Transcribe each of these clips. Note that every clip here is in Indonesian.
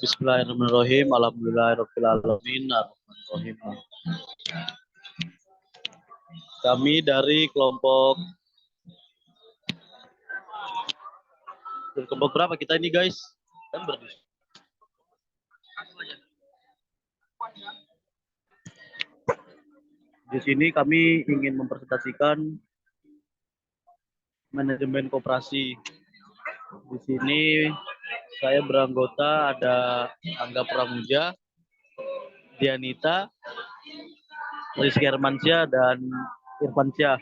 Bismillahirrahmanirrahim. Alhamdulillahirabbil alamin. Arrahmanirrahim. Kami dari kelompok berapa kita ini, guys? Kan di sini kami ingin mempresentasikan manajemen koperasi. Di sini saya beranggota ada Angga Pramuja, Dianita, Rizky Hermansyah, dan Irfansyah.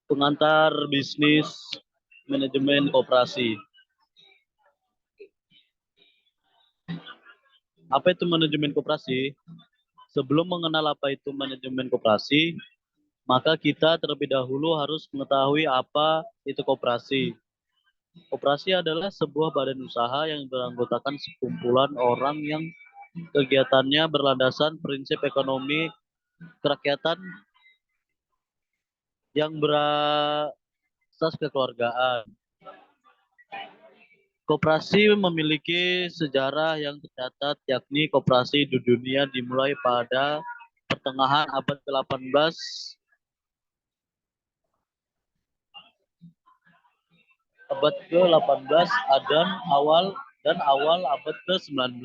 Pengantar bisnis manajemen koperasi. Apa itu manajemen koperasi? Sebelum mengenal apa itu manajemen koperasi, maka kita terlebih dahulu harus mengetahui apa itu koperasi. Koperasi adalah sebuah badan usaha yang beranggotakan sekumpulan orang yang kegiatannya berlandasan prinsip ekonomi kerakyatan yang berasas kekeluargaan. Koperasi memiliki sejarah yang tercatat, yakni koperasi di dunia dimulai pada pertengahan abad ke-18 dan awal abad ke-19.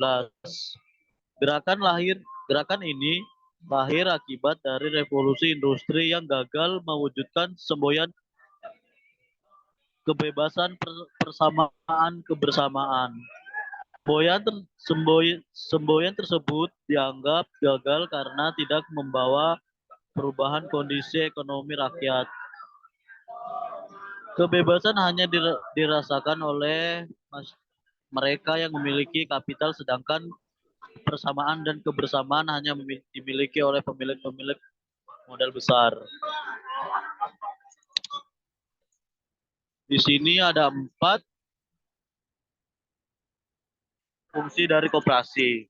Gerakan ini lahir akibat dari revolusi industri yang gagal mewujudkan semboyan kebebasan kebersamaan. Semboyan tersebut dianggap gagal karena tidak membawa perubahan kondisi ekonomi rakyat. Kebebasan hanya dirasakan oleh mereka yang memiliki kapital, sedangkan persamaan dan kebersamaan hanya dimiliki oleh pemilik-pemilik modal besar. Di sini ada 4 fungsi dari koperasi.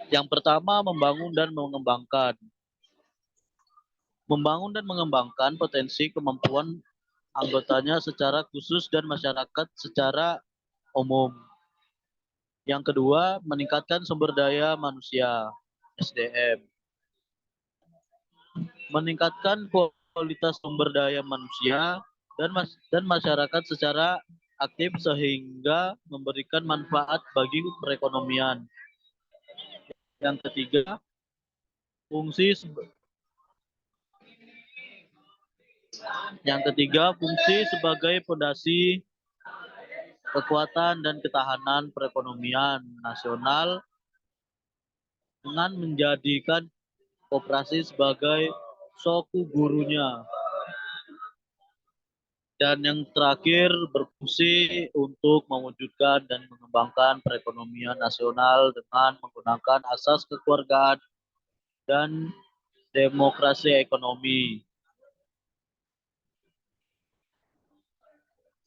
Yang pertama, membangun dan mengembangkan. Membangun dan mengembangkan potensi kemampuan anggotanya secara khusus dan masyarakat secara umum. Yang kedua, meningkatkan sumber daya manusia, SDM. Meningkatkan kualitas sumber daya manusia dan masyarakat secara aktif sehingga memberikan manfaat bagi perekonomian. Yang ketiga, fungsi sebagai fondasi kekuatan dan ketahanan perekonomian nasional dengan menjadikan koperasi sebagai soku gurunya. Dan yang terakhir, berfungsi untuk mewujudkan dan mengembangkan perekonomian nasional dengan menggunakan asas kekeluargaan dan demokrasi ekonomi.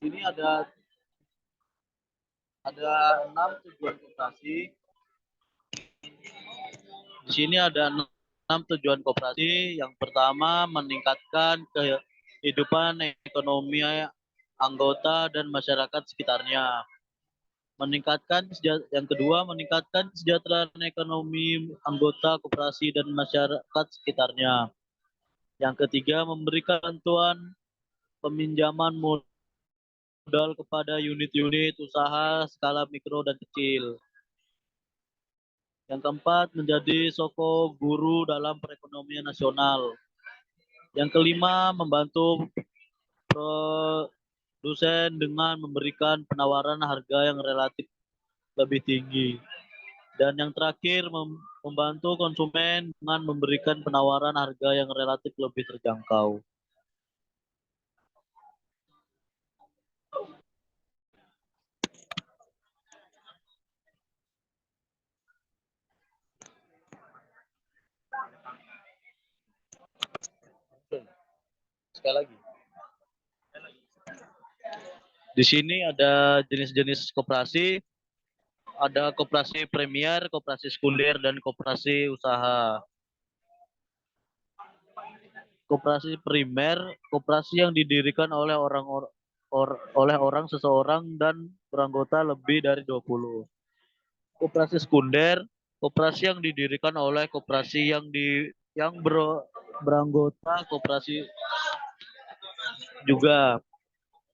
Ini ada 6 tujuan koperasi. Di sini ada 6 tujuan koperasi. Yang pertama, meningkatkan kehidupan ekonomi anggota dan masyarakat sekitarnya. Yang kedua, meningkatkan kesejahteraan ekonomi anggota koperasi dan masyarakat sekitarnya. Yang ketiga, memberikan bantuan peminjaman modal kepada unit-unit usaha skala mikro dan kecil. Yang keempat, menjadi soko guru dalam perekonomian nasional. Yang kelima, membantu produsen dengan memberikan penawaran harga yang relatif lebih tinggi. Dan yang terakhir, membantu konsumen dengan memberikan penawaran harga yang relatif lebih terjangkau. Sekali lagi. Di sini ada jenis-jenis koperasi. Ada koperasi premier, koperasi sekunder, dan koperasi usaha. Koperasi primer, koperasi yang didirikan oleh orang seseorang dan beranggota lebih dari 20. Koperasi sekunder, koperasi yang didirikan oleh koperasi yang beranggota koperasi juga.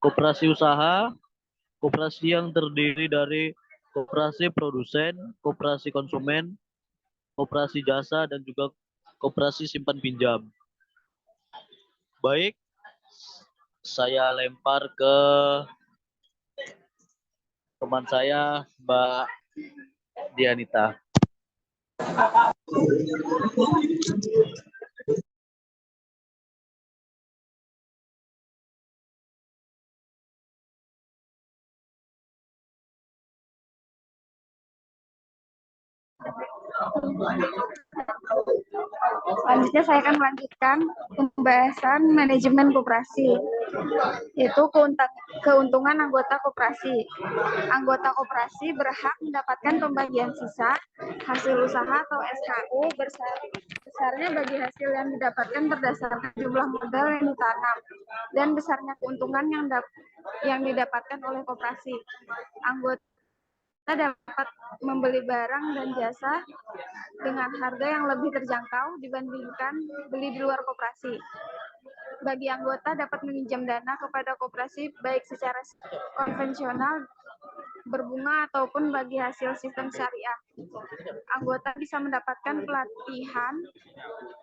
Koperasi usaha, koperasi yang terdiri dari koperasi produsen, koperasi konsumen, koperasi jasa, dan juga koperasi simpan pinjam. Baik, saya lempar ke teman saya, Mbak Dianita. Selanjutnya saya akan melanjutkan pembahasan manajemen koperasi, yaitu keuntungan anggota koperasi. Anggota koperasi berhak mendapatkan pembagian sisa hasil usaha atau SHU besarnya bagi hasil yang didapatkan berdasarkan jumlah modal yang ditanam dan besarnya keuntungan yang didapatkan oleh koperasi. Anggota dapat membeli barang dan jasa dengan harga yang lebih terjangkau dibandingkan beli di luar koperasi. Bagi anggota dapat meminjam dana kepada koperasi baik secara konvensional berbunga ataupun bagi hasil sistem syariah. Anggota bisa mendapatkan pelatihan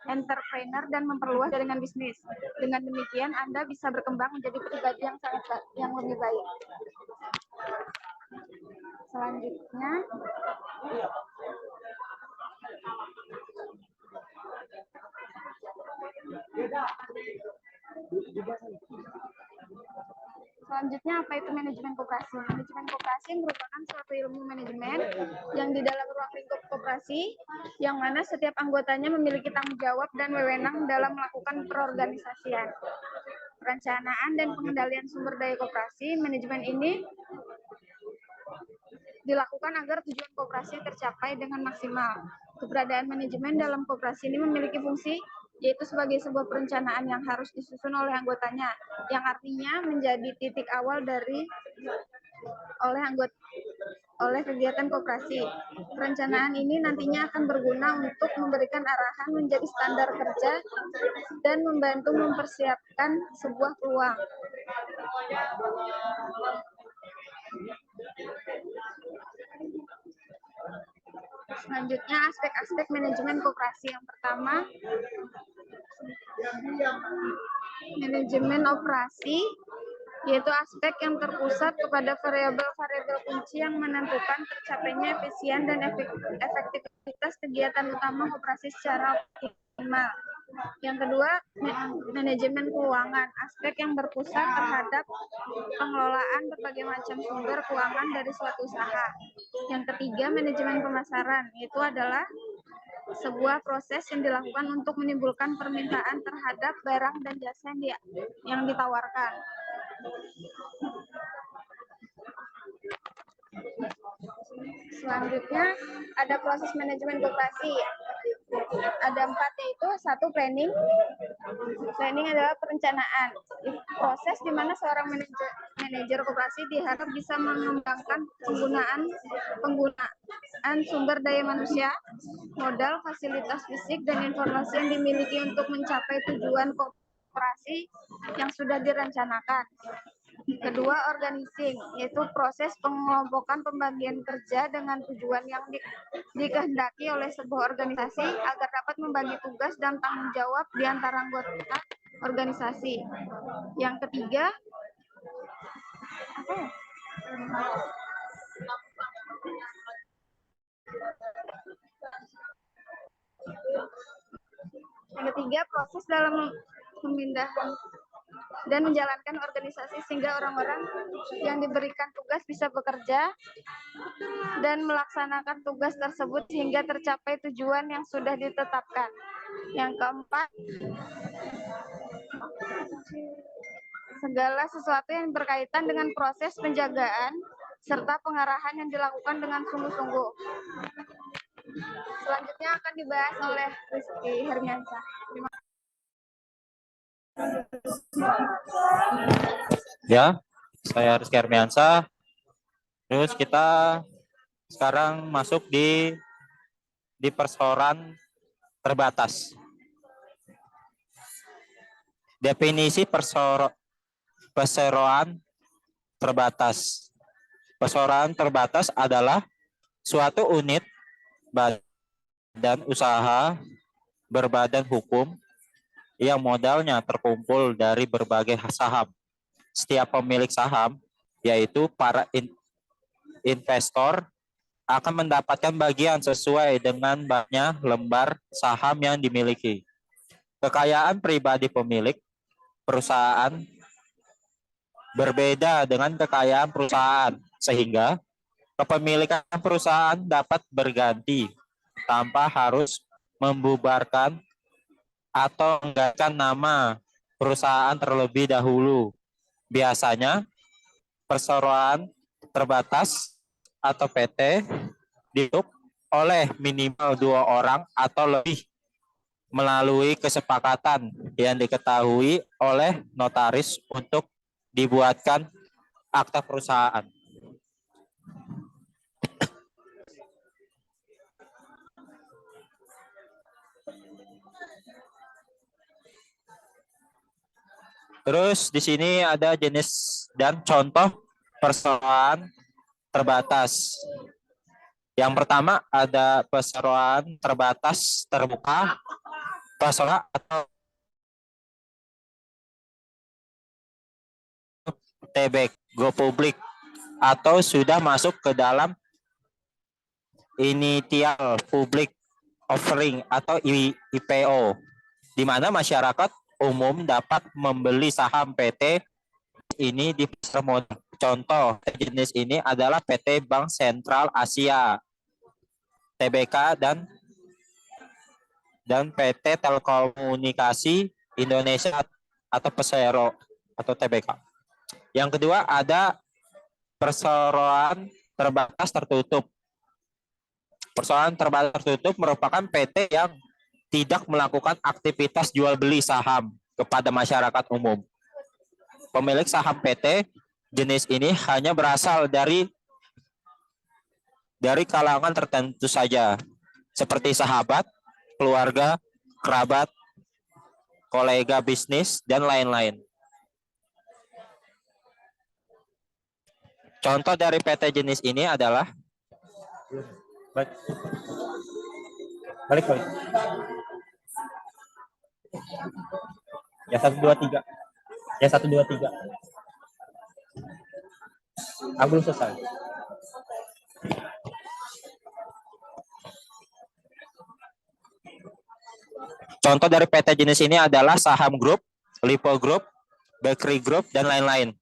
entrepreneur dan memperluas jaringan bisnis. Dengan demikian Anda bisa berkembang menjadi pribadi yang lebih baik. Selanjutnya apa itu manajemen koperasi? Manajemen koperasi merupakan suatu ilmu manajemen yang di dalam ruang lingkup koperasi, yang mana setiap anggotanya memiliki tanggung jawab dan wewenang dalam melakukan perorganisasian, perencanaan, dan pengendalian sumber daya koperasi. Manajemen ini dilakukan agar tujuan koperasi tercapai dengan maksimal. Keberadaan manajemen dalam koperasi ini memiliki fungsi yaitu sebagai sebuah perencanaan yang harus disusun oleh anggotanya, yang artinya menjadi titik awal oleh kegiatan koperasi. Perencanaan ini nantinya akan berguna untuk memberikan arahan menjadi standar kerja dan membantu mempersiapkan sebuah peluang. Selanjutnya, aspek-aspek manajemen koperasi. Yang pertama, manajemen operasi, yaitu aspek yang terpusat kepada variabel-variabel kunci yang menentukan tercapainya efisien dan efektivitas kegiatan utama koperasi secara optimal. Yang kedua, manajemen keuangan, aspek yang berpusat terhadap pengelolaan berbagai macam sumber keuangan dari suatu usaha. Yang ketiga, manajemen pemasaran, itu adalah sebuah proses yang dilakukan untuk menimbulkan permintaan terhadap barang dan jasa yang ditawarkan. Selanjutnya ada proses manajemen koperasi. Ada 4, yaitu 1, planning. Planning adalah perencanaan. Proses di mana seorang manajer koperasi diharap bisa mengembangkan penggunaan sumber daya manusia, modal, fasilitas fisik, dan informasi yang dimiliki untuk mencapai tujuan koperasi yang sudah direncanakan. Kedua, organizing, yaitu proses pengelompokan pembagian kerja dengan tujuan yang dikehendaki oleh sebuah organisasi agar dapat membagi tugas dan tanggung jawab di antara anggota organisasi. Yang ketiga, proses dalam pemindahan dan menjalankan organisasi sehingga orang-orang yang diberikan tugas bisa bekerja dan melaksanakan tugas tersebut sehingga tercapai tujuan yang sudah ditetapkan. Yang keempat, segala sesuatu yang berkaitan dengan proses penjagaan serta pengarahan yang dilakukan dengan sungguh-sungguh. Selanjutnya akan dibahas oleh Rizky Hermiansyah. Terima kasih. Ya, saya Rizky Armiansah. Terus kita sekarang masuk di perseroan terbatas. Definisi perseroan terbatas. Perseroan terbatas adalah suatu unit badan usaha berbadan hukum yang modalnya terkumpul dari berbagai saham. Setiap pemilik saham, yaitu para investor, akan mendapatkan bagian sesuai dengan banyaknya lembar saham yang dimiliki. Kekayaan pribadi pemilik perusahaan berbeda dengan kekayaan perusahaan, sehingga kepemilikan perusahaan dapat berganti tanpa harus membubarkan atau menggantikan nama perusahaan terlebih dahulu. Biasanya perseroan terbatas atau PT dibentuk oleh minimal 2 orang atau lebih melalui kesepakatan yang diketahui oleh notaris untuk dibuatkan akta perusahaan. Terus di sini ada jenis dan contoh perseroan terbatas. Yang pertama ada perseroan terbatas terbuka, perseroan atau TBK, go public, atau sudah masuk ke dalam initial public offering atau IPO, di mana masyarakat umum dapat membeli saham PT ini di pasar modal. Contoh jenis ini adalah PT Bank Sentral Asia, TBK, dan PT Telekomunikasi Indonesia atau Persero atau TBK. Yang kedua ada perseroan terbatas tertutup. Perseroan terbatas tertutup merupakan PT yang tidak melakukan aktivitas jual beli saham kepada masyarakat umum. Pemilik saham PT jenis ini hanya berasal dari kalangan tertentu saja, seperti sahabat, keluarga, kerabat, kolega bisnis, dan lain-lain. Contoh dari PT jenis ini adalah balik. Ya 123. Ya 123. Aku belum selesai. Contoh dari PT jenis ini adalah Saham Group, Lipo Group, Bakery Group, dan lain-lain.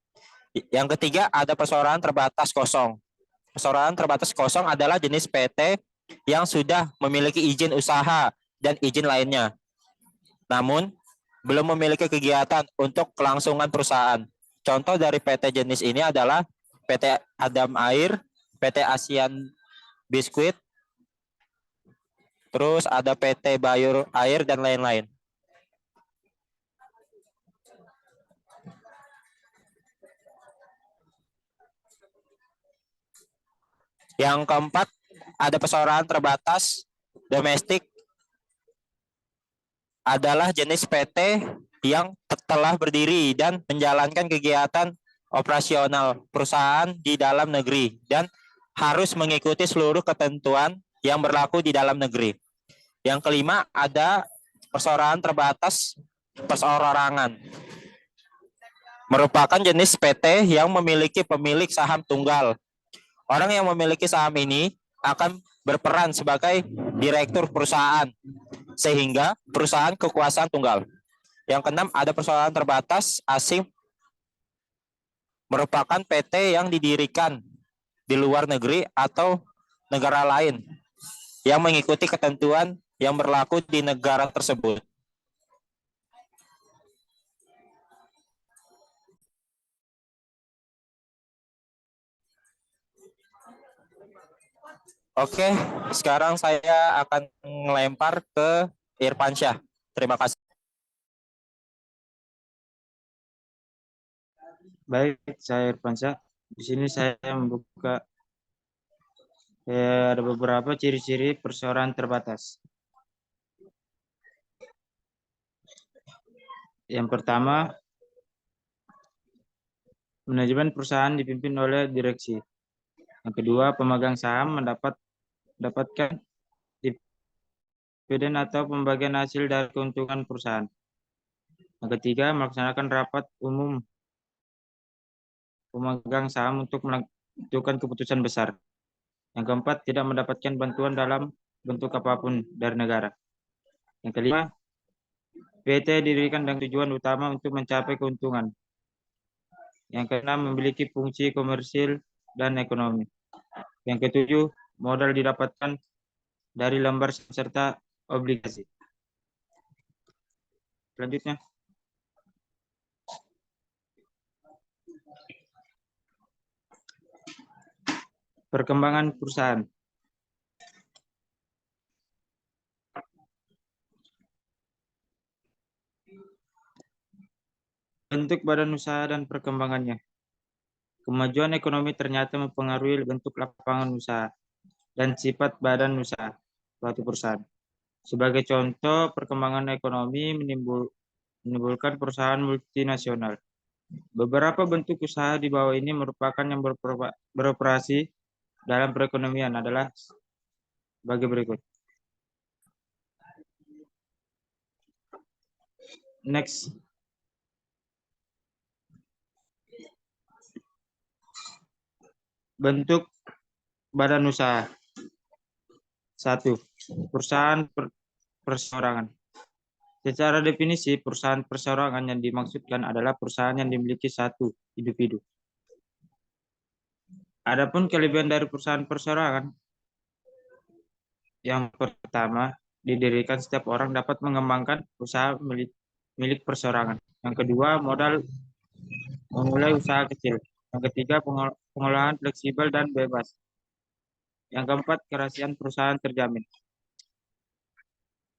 Yang ketiga ada perseroan terbatas kosong. Perseroan terbatas kosong adalah jenis PT yang sudah memiliki izin usaha dan izin lainnya, namun belum memiliki kegiatan untuk kelangsungan perusahaan. Contoh dari PT jenis ini adalah PT Adam Air, PT Asian Biskuit, terus ada PT Bayur Air, dan lain-lain. Yang keempat, ada perseroan terbatas domestik, adalah jenis PT yang telah berdiri dan menjalankan kegiatan operasional perusahaan di dalam negeri dan harus mengikuti seluruh ketentuan yang berlaku di dalam negeri. Yang kelima, ada perseroan terbatas perseorangan. Merupakan jenis PT yang memiliki pemilik saham tunggal. Orang yang memiliki saham ini akan berperan sebagai direktur perusahaan, sehingga perusahaan kekuasaan tunggal. Yang keenam, ada perseroan terbatas asing. Merupakan PT yang didirikan di luar negeri atau negara lain yang mengikuti ketentuan yang berlaku di negara tersebut. Oke, sekarang saya akan melempar ke Irfansyah. Terima kasih. Baik, saya Irfansyah. Di sini saya membuka ada beberapa ciri-ciri perseroan terbatas. Yang pertama, manajemen perusahaan dipimpin oleh direksi. Yang kedua, pemegang saham mendapatkan dividen atau pembagian hasil dari keuntungan perusahaan. Yang ketiga, melaksanakan rapat umum pemegang saham untuk menentukan keputusan besar. Yang keempat, tidak mendapatkan bantuan dalam bentuk apapun dari negara. Yang kelima, PT didirikan dengan tujuan utama untuk mencapai keuntungan. Yang keenam, memiliki fungsi komersil dan ekonomi. Yang ketujuh, modal didapatkan dari lembar serta obligasi. Selanjutnya, perkembangan perusahaan. Bentuk badan usaha dan perkembangannya. Kemajuan ekonomi ternyata mempengaruhi bentuk lapangan usaha dan sifat badan usaha suatu perusahaan. Sebagai contoh, perkembangan ekonomi menimbulkan perusahaan multinasional. Beberapa bentuk usaha di bawah ini merupakan yang beroperasi dalam perekonomian adalah sebagai berikut. Next. Bentuk badan usaha. 1. Perusahaan perseorangan. Secara definisi, perusahaan perseorangan yang dimaksudkan adalah perusahaan yang dimiliki satu individu. Adapun kelebihan dari perusahaan perseorangan, yang pertama, didirikan setiap orang dapat mengembangkan usaha milik perseorangan. Yang kedua, modal memulai usaha kecil. Yang ketiga, pengolahan fleksibel dan bebas. Yang keempat, kerahasiaan perusahaan terjamin.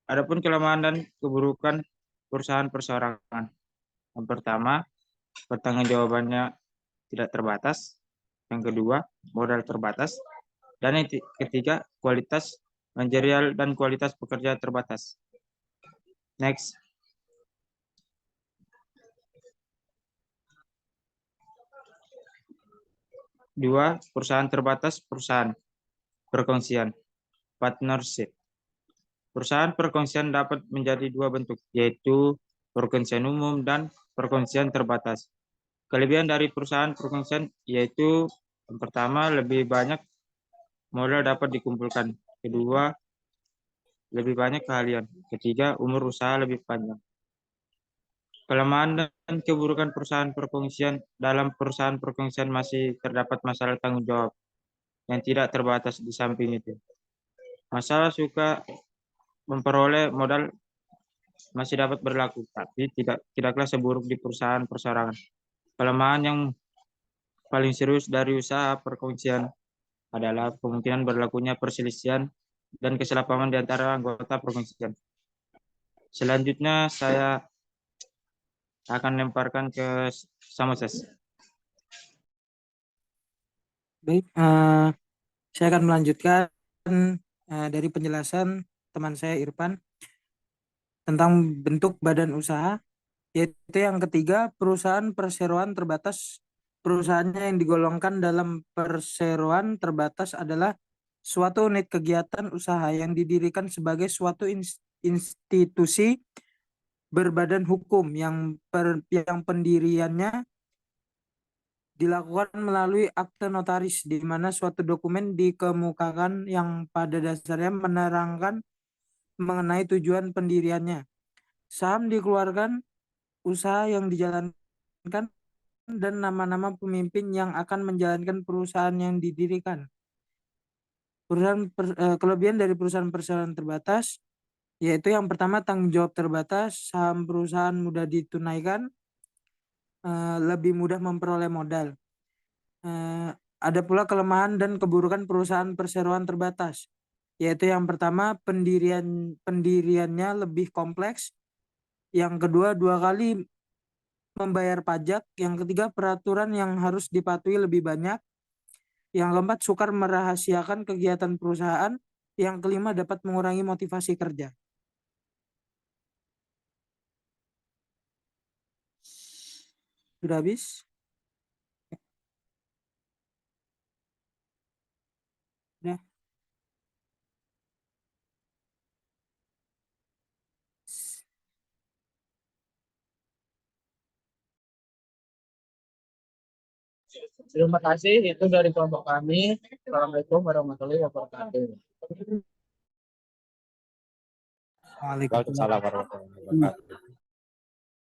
Adapun kelemahan dan keburukan perusahaan perseorangan. Yang pertama, pertanggungjawabannya tidak terbatas. Yang kedua, modal terbatas. Dan yang ketiga, kualitas manajerial dan kualitas pekerja terbatas. Next. Dua, perusahaan terbatas, perusahaan perkongsian, partnership. Perusahaan perkongsian dapat menjadi dua bentuk, yaitu perkongsian umum dan perkongsian terbatas. Kelebihan dari perusahaan perkongsian yaitu yang pertama, lebih banyak modal dapat dikumpulkan. Kedua, lebih banyak keahlian. Ketiga, umur usaha lebih panjang. Kelemahan dan keburukan perusahaan perkongsian. Dalam perusahaan perkongsian masih terdapat masalah tanggung jawab yang tidak terbatas. Di samping itu, masalah suka memperoleh modal masih dapat berlaku, tapi tidaklah seburuk di perusahaan perseorangan. Kelemahan yang paling serius dari usaha perkongsian adalah kemungkinan berlakunya perselisihan dan kesalahpahaman di antara anggota perkongsian. Selanjutnya saya akan lemparkan ke Samoses. Baik, saya akan melanjutkan dari penjelasan teman saya Irfan tentang bentuk badan usaha, yaitu yang ketiga, perusahaan perseroan terbatas. Perusahaannya yang digolongkan dalam perseroan terbatas adalah suatu unit kegiatan usaha yang didirikan sebagai suatu institusi berbadan hukum yang pendiriannya dilakukan melalui akte notaris, di mana suatu dokumen dikemukakan yang pada dasarnya menerangkan mengenai tujuan pendiriannya. Saham dikeluarkan, usaha yang dijalankan, dan nama-nama pemimpin yang akan menjalankan perusahaan yang didirikan. Kelebihan dari perusahaan perseroan terbatas yaitu yang pertama, tanggung jawab terbatas, saham perusahaan mudah ditunaikan, lebih mudah memperoleh modal. Ada pula kelemahan dan keburukan perusahaan perseroan terbatas, yaitu yang pertama, pendiriannya lebih kompleks. Yang kedua, dua kali membayar pajak. Yang ketiga, peraturan yang harus dipatuhi lebih banyak. Yang keempat, sukar merahasiakan kegiatan perusahaan. Yang kelima, dapat mengurangi motivasi kerja. Sudah habis? Sudah. Terima kasih, itu dari kelompok kami. Assalamualaikum warahmatullahi wabarakatuh. Waalaikumsalam. Waalaikumsalam warahmatullahi wabarakatuh.